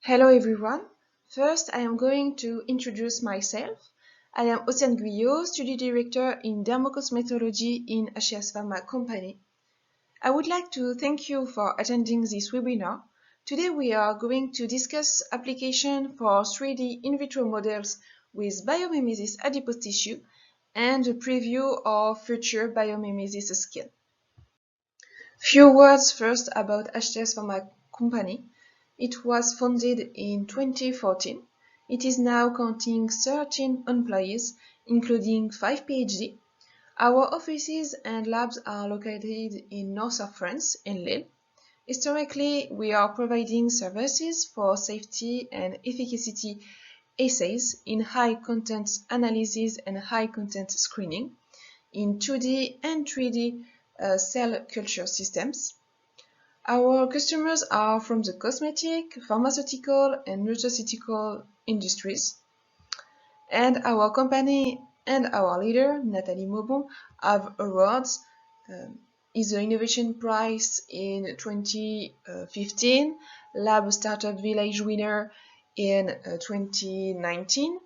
Hello everyone. First, I am going to introduce myself. I am Océane Guyot, Study Director in Dermocosmetology in HCS Pharma company. I would like to thank you for attending this webinar. Today we are going to discuss application for 3D in vitro models with BIOMIMESYS Adipose Tissue and a preview of future BIOMIMESYS Skin. Few words first about HCS Pharma company. It was founded in 2014. It is now counting 13 employees, including 5 PhD. Our offices and labs are located in north of France, in Lille. Historically, we are providing services for safety and efficacy assays in high-content analysis and high-content screening, in 2D and 3D cell culture systems. Our customers are from the cosmetic, pharmaceutical, and nutraceutical industries. And our company and our leader, Nathalie Maubon, have awards. Is the Innovation Prize in 2015, Lab Startup Village winner in 2019,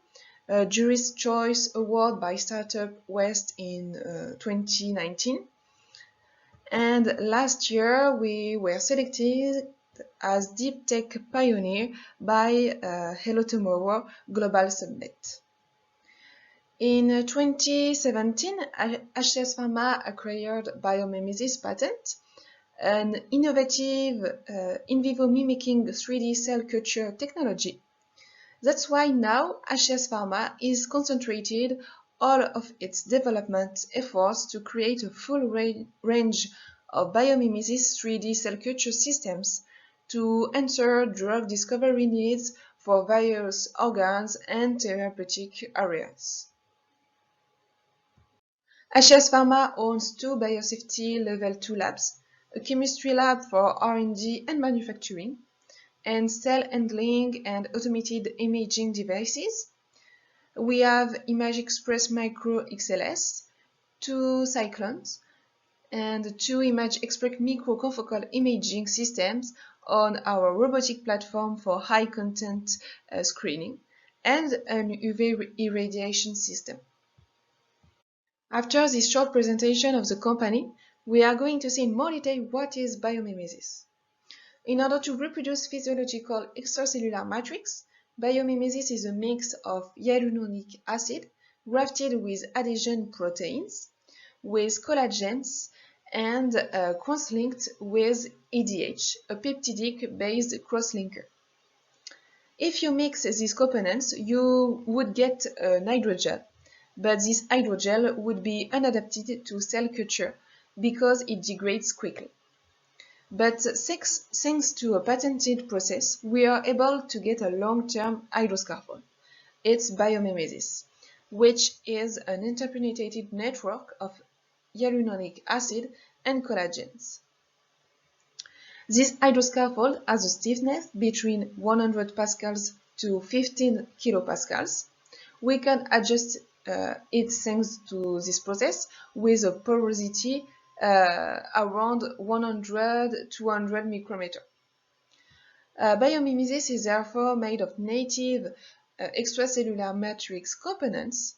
Jury's Choice Award by Startup West in 2019. And last year, we were selected as Deep Tech Pioneer by Hello Tomorrow Global Summit. In 2017, HCS Pharma acquired BIOMIMESYS patent, an innovative in vivo mimicking 3D cell culture technology. That's why now HCS Pharma is concentrated all of its development efforts to create a full range of BIOMIMESYS 3D cell culture systems to answer drug discovery needs for various organs and therapeutic areas. HCS Pharma owns 2 biosafety level 2 labs, a chemistry lab for R&D and manufacturing, and cell handling and automated imaging devices. We have Image Express Micro XLS, 2 cyclones, and 2 Image Express microconfocal imaging systems on our robotic platform for high-content screening, and an UV irradiation system. After this short presentation of the company, we are going to see in more detail what is BIOMIMESYS. In order to reproduce physiological extracellular matrix, BIOMIMESYS is a mix of hyaluronic acid grafted with adhesion proteins, with collagens, and cross-linked with EDH, a peptidic-based cross-linker. If you mix these components, you would get an hydrogel, but this hydrogel would be unadapted to cell culture because it degrades quickly. But thanks to a patented process, we are able to get a long-term hydroscaffold. It's BIOMIMESYS, which is an interpenetrated network of hyaluronic acid and collagens. This hydroscaffold has a stiffness between 100 pascals to 15 kilopascals. We can adjust it thanks to this process with a porosity around 100 to 200 micrometer. BIOMIMESYS is therefore made of native extracellular matrix components,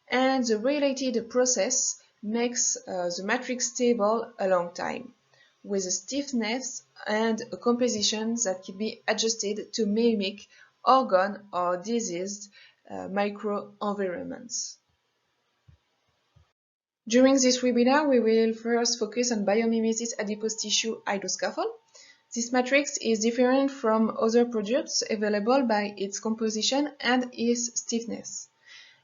and the related process makes the matrix stable a long time, with a stiffness and a composition that can be adjusted to mimic organ or diseased microenvironments. During this webinar, we will first focus on BIOMIMESYS Adipose Tissue hydroscaffold. This matrix is different from other products available by its composition and its stiffness.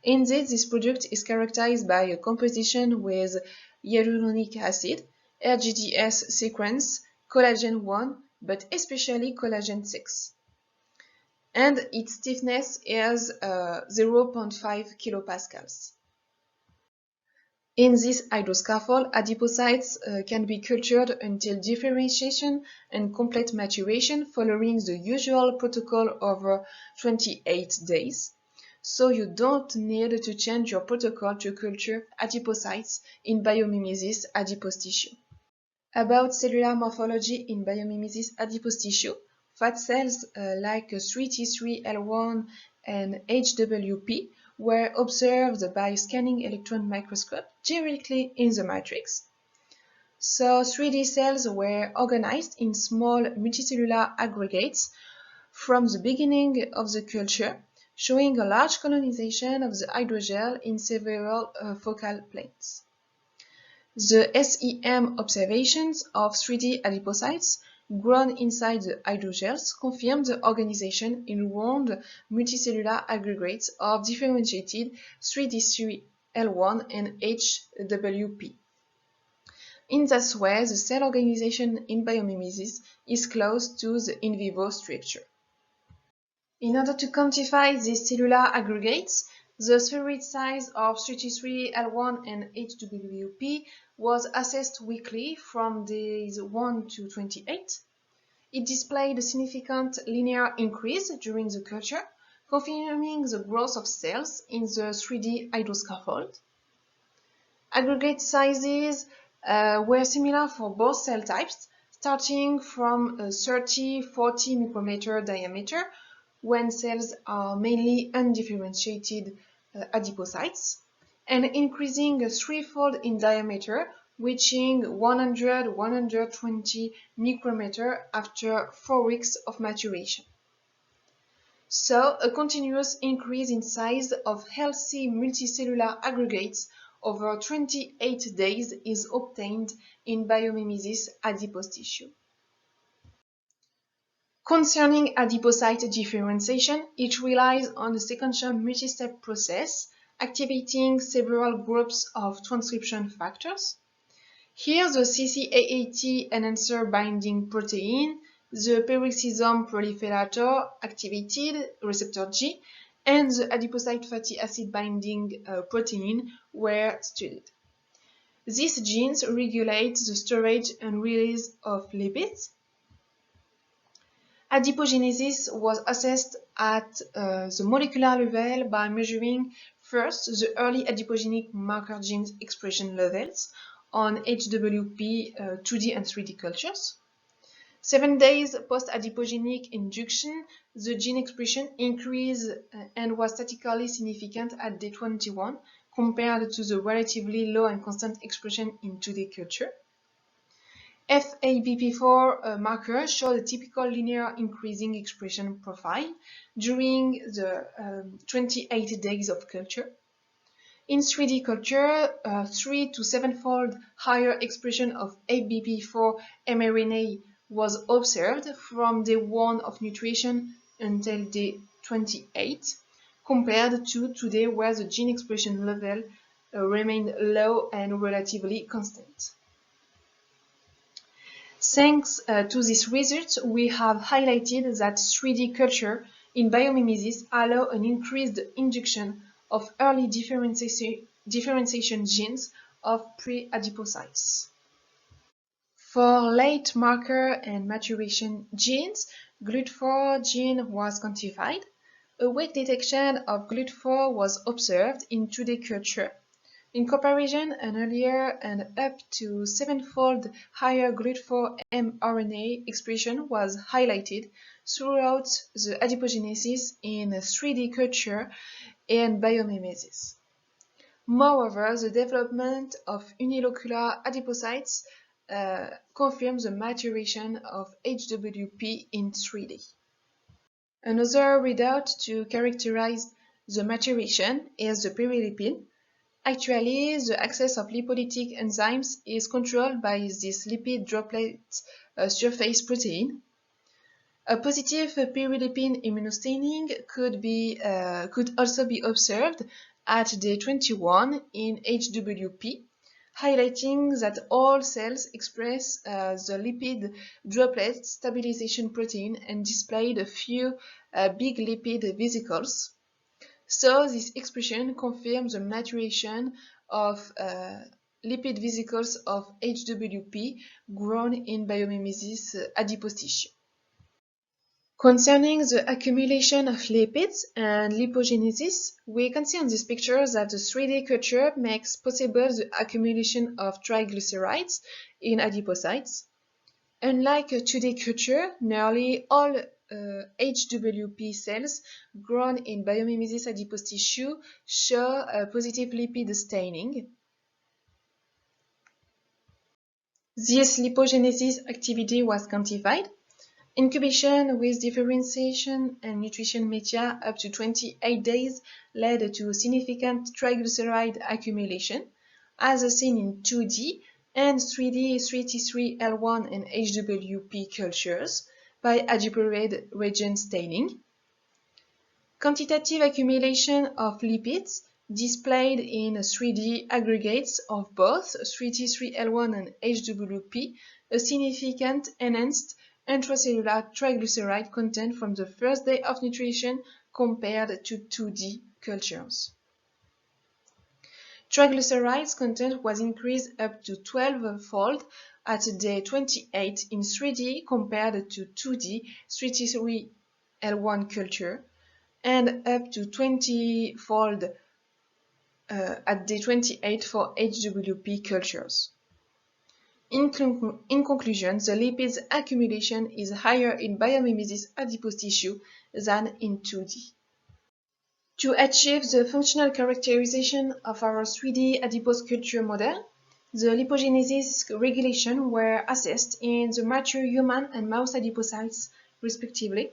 Indeed, this product is characterized by a composition with hyaluronic acid, RGDS sequence, collagen 1, but especially collagen 6. And its stiffness is 0.5 kilopascals. In this hydroscaffold, adipocytes can be cultured until differentiation and complete maturation following the usual protocol over 28 days. So you don't need to change your protocol to culture adipocytes in BIOMIMESYS Adipose Tissue. About cellular morphology in BIOMIMESYS Adipose Tissue, fat cells like 3T3L1 and HWP were observed by scanning electron microscope directly in the matrix. So 3D cells were organized in small multicellular aggregates from the beginning of the culture, showing a large colonization of the hydrogel in several focal planes. The SEM observations of 3D adipocytes grown inside the hydrogels confirm the organization in round multicellular aggregates of differentiated 3D3L1 and HWP. In this way, the cell organization in biomimesis is close to the in vivo structure. In order to quantify these cellular aggregates, the spheroid size of 33L1 and HWP was assessed weekly from days 1 to 28. It displayed a significant linear increase during the culture, confirming the growth of cells in the 3D hydroscaffold. Aggregate sizes were similar for both cell types, starting from a 30-40 micrometer diameter when cells are mainly undifferentiated adipocytes, and increasing threefold in diameter, reaching 100-120 micrometer after 4 weeks of maturation. So, a continuous increase in size of healthy multicellular aggregates over 28 days is obtained in BIOMIMESYS adipose tissue. Concerning adipocyte differentiation, it relies on a sequential multi-step process activating several groups of transcription factors. Here, the CCAAT enhancer binding protein, the peroxisome proliferator activated receptor G, and the adipocyte fatty acid binding protein were studied. These genes regulate the storage and release of lipids. Adipogenesis was assessed at the molecular level by measuring first the early adipogenic marker genes expression levels on HWP 2D and 3D cultures. 7 days post-adipogenic induction, the gene expression increased and was statistically significant at day 21 compared to the relatively low and constant expression in 2D culture. FABP4 marker showed a typical linear increasing expression profile during the 28 days of culture. In 3D culture, 3 to 7-fold higher expression of FABP4 mRNA was observed from day 1 of nutrition until day 28, compared to today where the gene expression level remained low and relatively constant. Thanks to these results, we have highlighted that 3D culture in biomimesis allow an increased induction of early differentiation genes of pre-adipocytes. For late marker and maturation genes, GLUT4 gene was quantified. A weak detection of GLUT4 was observed in 2D culture. In comparison, an earlier and up to 7-fold higher GLUT4 mRNA expression was highlighted throughout the adipogenesis in 3D culture and biomimesis. Moreover, the development of unilocular adipocytes confirms the maturation of HWP in 3D. Another readout to characterize the maturation is the perilipin. Actually, the access of lipolytic enzymes is controlled by this lipid droplet surface protein. A positive perilipin immunostaining could also be observed at day 21 in HWP, highlighting that all cells express the lipid droplet stabilization protein and displayed a few big lipid vesicles. So this expression confirms the maturation of lipid vesicles of HWP grown in biomimesis adipose tissue. Concerning the accumulation of lipids and lipogenesis, we can see on this picture that the 3D culture makes possible the accumulation of triglycerides in adipocytes. Unlike a 2D culture, nearly all HWP cells grown in biomimesis adipose tissue show positive lipid staining. This lipogenesis activity was quantified. Incubation with differentiation and nutrition media up to 28 days led to significant triglyceride accumulation, as seen in 2D and 3D 3T3L1 and HWP cultures by adipocyte region staining. Quantitative accumulation of lipids displayed in 3D aggregates of both 3T3L1 and HWP, a significant enhanced intracellular triglyceride content from the first day of nutrition compared to 2D cultures. Triglycerides content was increased up to 12-fold at day 28 in 3D compared to 2D 3T3L1 culture, and up to 20-fold at day 28 for HWP cultures. In conclusion, the lipids accumulation is higher in biomimesis adipose tissue than in 2D. To achieve the functional characterization of our 3D adipose culture model, the lipogenesis regulation were assessed in the mature human and mouse adipocytes, respectively.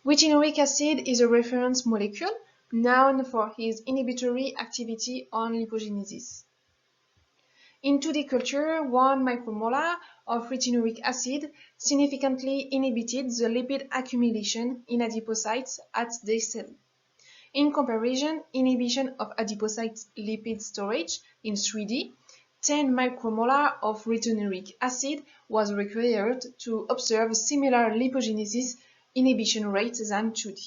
Retinoic acid is a reference molecule known for its inhibitory activity on lipogenesis. In 2D culture, 1 micromolar of retinoic acid significantly inhibited the lipid accumulation in adipocytes at day 7. In comparison, inhibition of adipocyte lipid storage in 3D, 10 micromolar of retinoic acid was required to observe similar lipogenesis inhibition rate than 2D.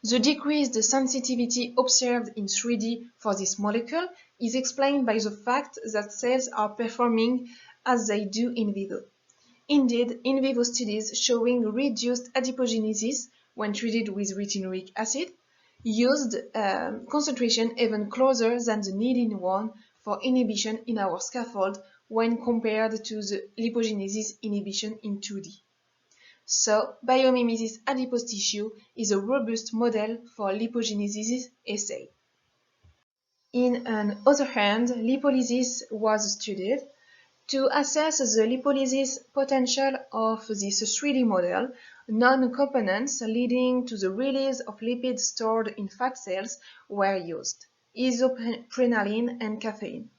The decreased sensitivity observed in 3D for this molecule is explained by the fact that cells are performing as they do in vivo. Indeed, in vivo studies showing reduced adipogenesis when treated with retinoic acid used concentration even closer than the needed one for inhibition in our scaffold when compared to the lipogenesis inhibition in 2D. So, biomimesis adipose tissue is a robust model for lipogenesis assay. In an other hand, lipolysis was studied. To assess the lipolysis potential of this 3D model, non-components leading to the release of lipids stored in fat cells were used: isoprenaline and caffeine.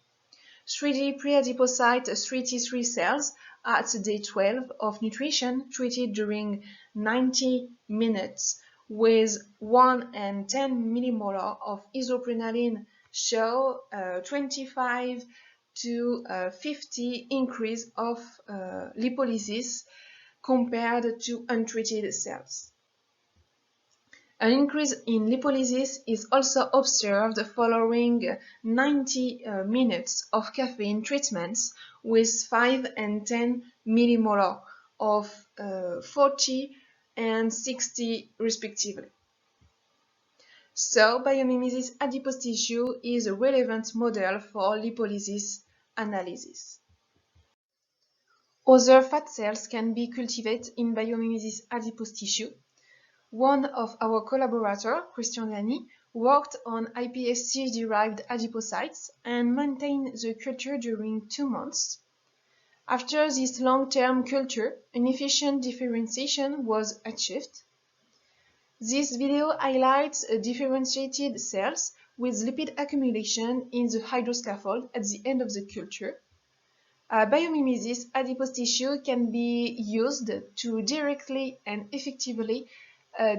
3D pre-adipocyte 3T3 cells at day 12 of nutrition treated during 90 minutes with 1 and 10 millimolar of isoprenaline show 25 to 50 increase of lipolysis compared to untreated cells. An increase in lipolysis is also observed following 90 minutes of caffeine treatments with 5 and 10 millimolar of 40 and 60 respectively. So, biomimesis adipose tissue is a relevant model for lipolysis analysis. Other fat cells can be cultivated in biomimesis adipose tissue. One of our collaborators, Christian Lani, worked on iPSC-derived adipocytes and maintained the culture during 2 months. After this long-term culture, an efficient differentiation was achieved. This video highlights differentiated cells with lipid accumulation in the hydroscaffold at the end of the culture. Biomimesis adipose tissue can be used to directly and effectively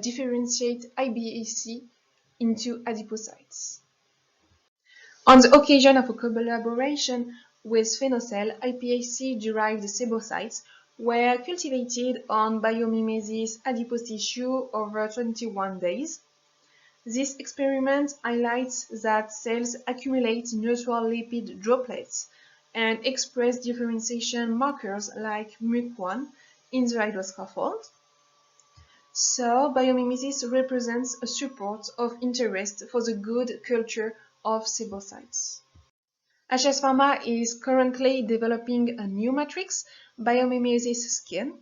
differentiate iPSC into adipocytes. On the occasion of a collaboration with Phenocell, iPSC-derived sebocytes were cultivated on biomimesis adipose tissue over 21 days. This experiment highlights that cells accumulate neutral lipid droplets and express differentiation markers like MUC1 in the hydroscaffold. So, biomimesis represents a support of interest for the good culture of sebocytes. HCS Pharma is currently developing a new matrix, BIOMIMESYS Skin.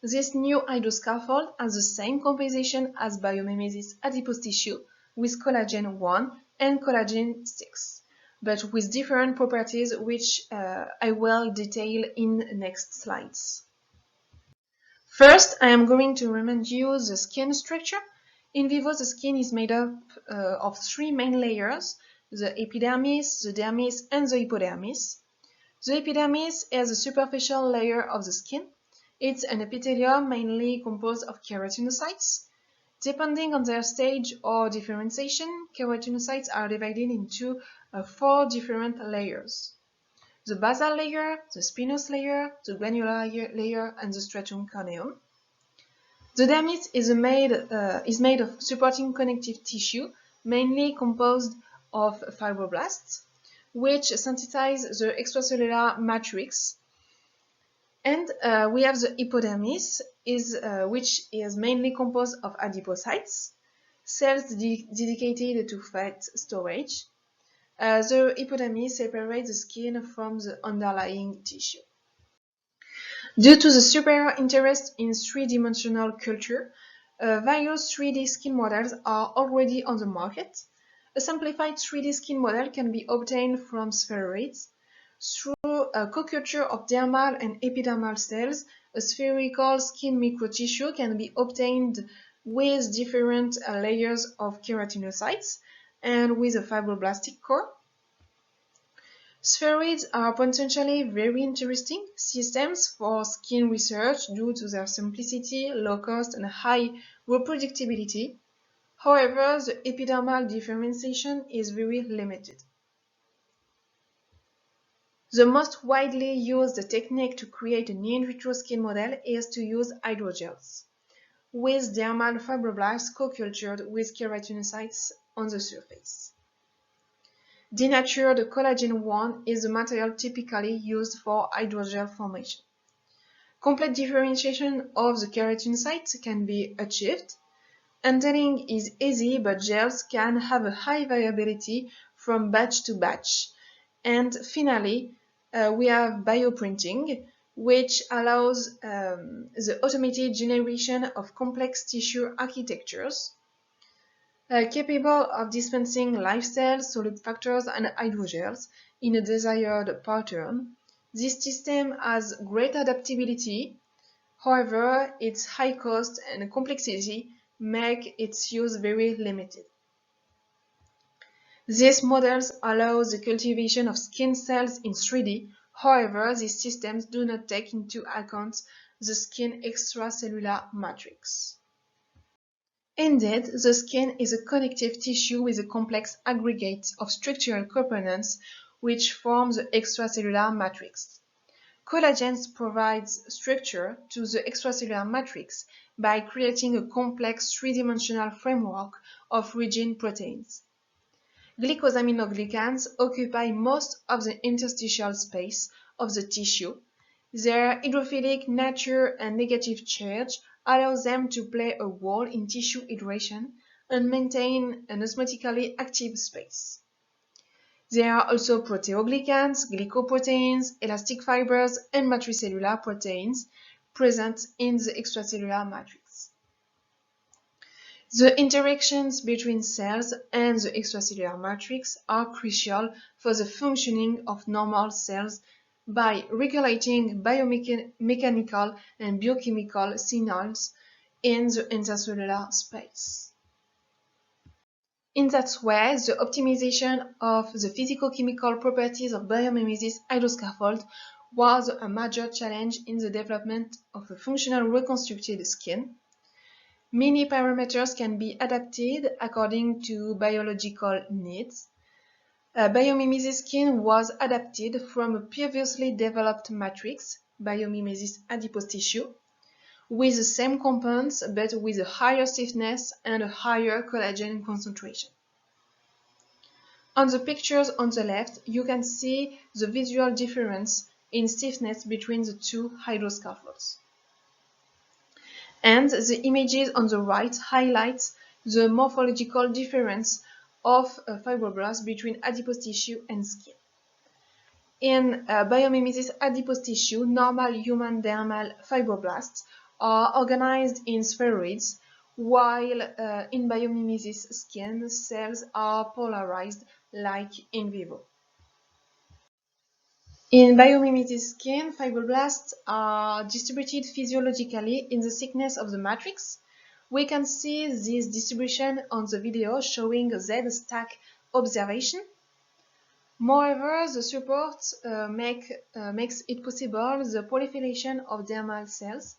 This new hydroscaffold has the same composition as BIOMIMESYS Adipose Tissue with collagen 1 and collagen 6, but with different properties which I will detail in next slides. First, I am going to remind you the skin structure. In vivo, the skin is made up of three main layers: the epidermis, the dermis, and the hypodermis. The epidermis is a superficial layer of the skin. It's an epithelium mainly composed of keratinocytes. Depending on their stage or differentiation, keratinocytes are divided into 4 different layers: the basal layer, the spinous layer, the granular layer, and the stratum corneum. The dermis is made of supporting connective tissue, mainly composed of fibroblasts, which synthesize the extracellular matrix. And we have the hypodermis, which is mainly composed of adipocytes, cells dedicated to fat storage. The hypodermis separates the skin from the underlying tissue. Due to the superior interest in three-dimensional culture, various 3D skin models are already on the market. A simplified 3D skin model can be obtained from spheroids. Through a co-culture of dermal and epidermal cells, a spherical skin microtissue can be obtained with different layers of keratinocytes and with a fibroblastic core. Spheroids are potentially very interesting systems for skin research due to their simplicity, low cost, and high reproducibility. However, the epidermal differentiation is very limited. The most widely used technique to create an in vitro skin model is to use hydrogels, with dermal fibroblasts co-cultured with keratinocytes on the surface. Denatured collagen 1 is the material typically used for hydrogel formation. Complete differentiation of the keratinocytes can be achieved. Handling is easy, but gels can have a high variability from batch to batch. And finally, we have bioprinting, which allows the automated generation of complex tissue architectures capable of dispensing live cells, solid factors, and hydrogels in a desired pattern. This system has great adaptability. However, its high cost and complexity make its use very limited. These models allow the cultivation of skin cells in 3D. However, these systems do not take into account the skin extracellular matrix. Indeed, the skin is a connective tissue with a complex aggregate of structural components which form the extracellular matrix. Collagen provides structure to the extracellular matrix by creating a complex three-dimensional framework of rigid proteins. Glycosaminoglycans occupy most of the interstitial space of the tissue. Their hydrophilic nature and negative charge allows them to play a role in tissue hydration and maintain an osmotically active space. There are also proteoglycans, glycoproteins, elastic fibers, and matricellular proteins present in the extracellular matrix. The interactions between cells and the extracellular matrix are crucial for the functioning of normal cells by regulating biomechanical and biochemical signals in the intercellular space. In that way, the optimization of the physicochemical properties of BIOMIMESYS hydroscaffold was a major challenge in the development of a functional reconstructed skin. Many parameters can be adapted according to biological needs. BIOMIMESYS Skin was adapted from a previously developed matrix, BIOMIMESYS Adipose Tissue, with the same compounds but with a higher stiffness and a higher collagen concentration. On the pictures on the left, you can see the visual difference in stiffness between the two hydroscaffolds. And the images on the right highlight the morphological difference of fibroblasts between adipose tissue and skin. In BIOMIMESYS Adipose Tissue, normal human dermal fibroblasts are organized in spheroids, while in BIOMIMESYS Skin, cells are polarized like in vivo. In BIOMIMESYS Skin, fibroblasts are distributed physiologically in the thickness of the matrix. We can see this distribution on the video showing a Z-stack observation. Moreover, the support makes it possible the proliferation of dermal cells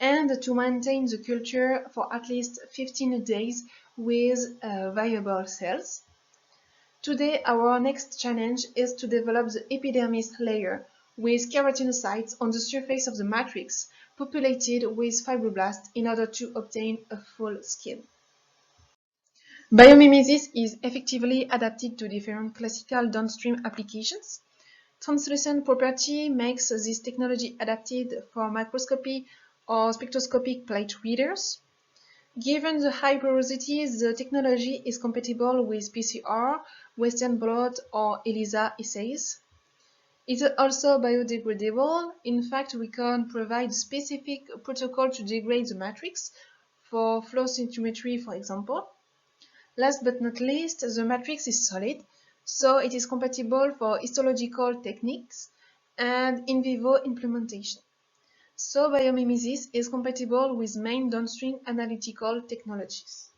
and to maintain the culture for at least 15 days with viable cells. Today, our next challenge is to develop the epidermis layer with keratinocytes on the surface of the matrix populated with fibroblasts in order to obtain a full skin. Biomimesis is effectively adapted to different classical downstream applications. Translucent property makes this technology adapted for microscopy or spectroscopic plate readers. Given the high porosity, the technology is compatible with PCR, Western blot, or ELISA assays. It is also biodegradable. In fact, we can provide a specific protocol to degrade the matrix for flow cytometry, for example. Last but not least, the matrix is solid, so it is compatible for histological techniques and in vivo implementation. So biomimesis is compatible with main downstream analytical technologies.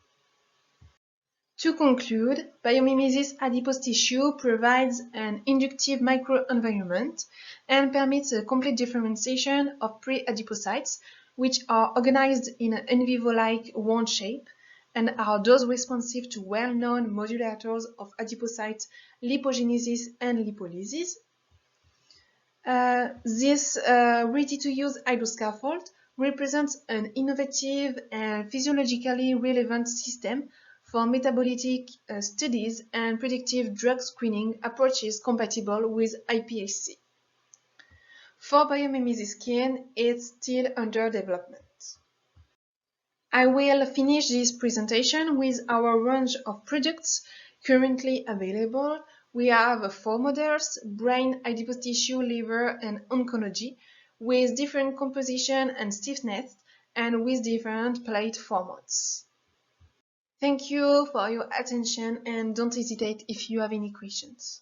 To conclude, biomimesis adipose tissue provides an inductive microenvironment and permits a complete differentiation of pre-adipocytes, which are organized in an in vivo-like wand shape and are those responsive to well-known modulators of adipocyte lipogenesis and lipolysis. This ready-to-use hydroscaffold represents an innovative and physiologically relevant system for metabolic studies and predictive drug screening approaches compatible with iPSC. For BIOMIMESYS Skin, it's still under development. I will finish this presentation with our range of products currently available. We have 4 models: brain, adipose tissue, liver, and oncology, with different composition and stiffness, and with different plate formats. Thank you for your attention, and don't hesitate if you have any questions.